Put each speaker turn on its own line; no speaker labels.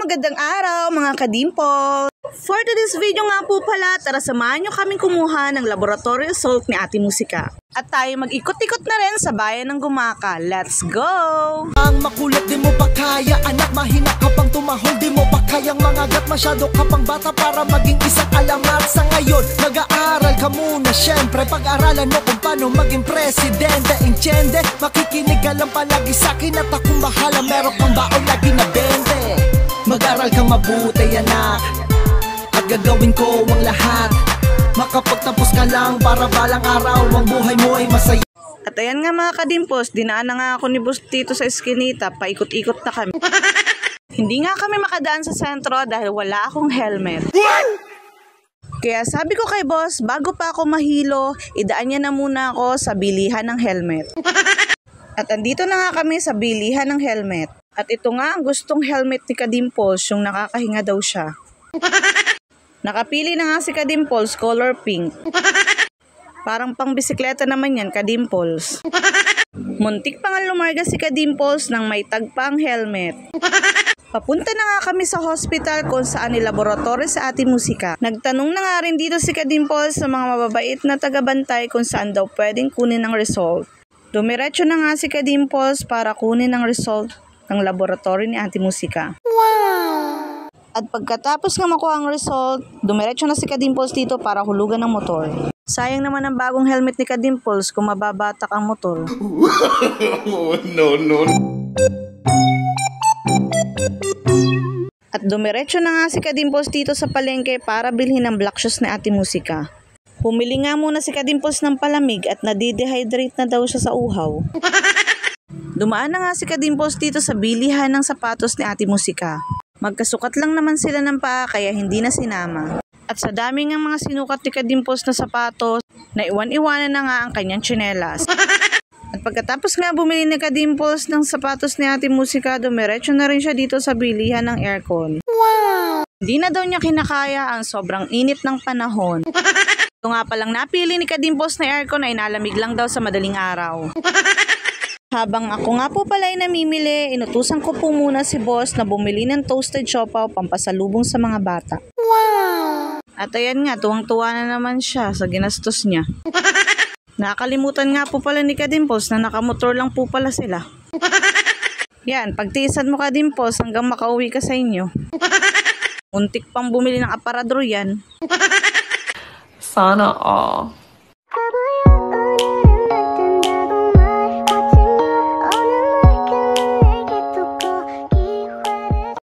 magandang araw mga kadimpol! For today's video nga po pala, tara samahan nyo kaming kumuha ng laboratory result ni Ate Musika. At tayo mag-ikot-ikot na rin sa bayan ng Gumaka. Let's go!
Ang makulit di mo pa kaya, anak mahina ka pang tumahol, di mo pa kayang mangagat, masyado ka pang bata para maging isang alamat. Sa ngayon, mag-aaral ka muna syempre, pag-aralan mo kung paano maging presidente. Intiende, makikinig ka lang palagi sa'kin at akong bahala, meron kang baon lagi na 20. Mag-aral kang mabuti anak, at gagawin ko ang lahat. Makapagtapos ka lang para balang araw ang buhay mo ay masaya.
At ayan nga mga kadimpos, dinaan na nga ako ni Boss Tito sa eskinita, paikot-ikot na kami. Hindi nga kami makadaan sa sentro dahil wala akong helmet. Kaya sabi ko kay Boss, bago pa ako mahilo, idaan niya na muna ako sa bilihan ng helmet. At andito na nga kami sa bilihan ng helmet. At ito nga ang gustong helmet ni Kadimpos, yung nakakahinga daw siya. Nakapili na nga si Kadimples, color pink. Parang pang bisikleta naman yan, Kadimples. Muntik pa nga lumarga si Kadimples nang may tagpa ang helmet. Papunta na nga kami sa hospital kung saan nilaboratory sa Ate Musika. Nagtanong na nga rin dito si Kadimples sa mga mababait na tagabantay kung saan daw pwedeng kunin ang result. Dumiretso na nga si Kadimples para kunin ang result ng laboratory ni Ate Musika.
Wow!
At pagkatapos nga makuha ang result, dumiretso na si Kadimples dito para hulugan ng motor. Sayang naman ang bagong helmet ni Kadimples kung mababatak ang motor.
No.
At dumiretso na nga si Kadimples dito sa palengke para bilhin ng black shoes ni Ate Musika. Humili nga muna si Kadimples ng palamig at nadidehydrate na daw siya sa uhaw. Dumaan na nga si Kadimples dito sa bilihan ng sapatos ni Ate Musika. Magkasukat lang naman sila ng paa kaya hindi na sinama. At sa dami ng mga sinukat ni Kadimples na sapatos, naiwan-iwanan na nga ang kanyang tsinelas. At pagkatapos nga bumili ni Kadimples ng sapatos ni Ate Musika, dumiretso na rin siya dito sa bilihan ng aircon.
Wow!
Hindi na daw niya kinakaya ang sobrang init ng panahon. Ito nga palang napili ni Kadimples na aircon ay nalamig lang daw sa madaling araw. Habang ako nga po pala ay namimili, inutusan ko po muna si Boss na bumili ng toasted siopaw pampasalubong sa mga bata.
Wow!
At ayan nga, tuwang-tuwa na naman siya sa ginastos niya. Nakakalimutan nga po pala ni Kadimples na nakamotor lang po pala sila. Yan, pagtiisan mo Kadimples hanggang makauwi ka sa inyo. Untik pang bumili ng aparador yan.
Sana all.